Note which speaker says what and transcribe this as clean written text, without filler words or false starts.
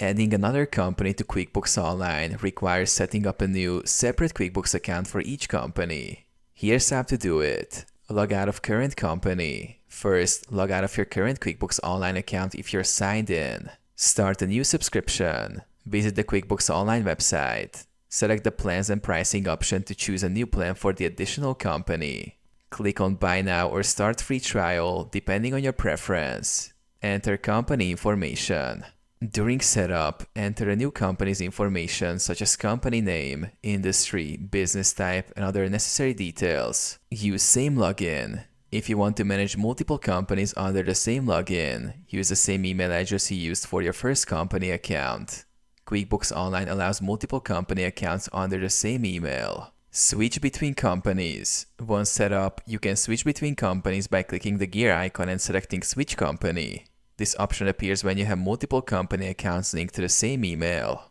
Speaker 1: Adding another company to QuickBooks Online requires setting up a new, separate QuickBooks account for each company. Here's how to do it. Log out of current company. First, log out of your current QuickBooks Online account if you're signed in. Start a new subscription. Visit the QuickBooks Online website. Select the plans and pricing option to choose a new plan for the additional company. Click on Buy Now or Start Free Trial depending on your preference. Enter company information. During setup, enter a new company's information such as company name, industry, business type, and other necessary details. Use same login. If you want to manage multiple companies under the same login, use the same email address you used for your first company account. QuickBooks Online allows multiple company accounts under the same email. Switch between companies. Once set up, you can switch between companies by clicking the gear icon and selecting Switch Company. This option appears when you have multiple company accounts linked to the same email.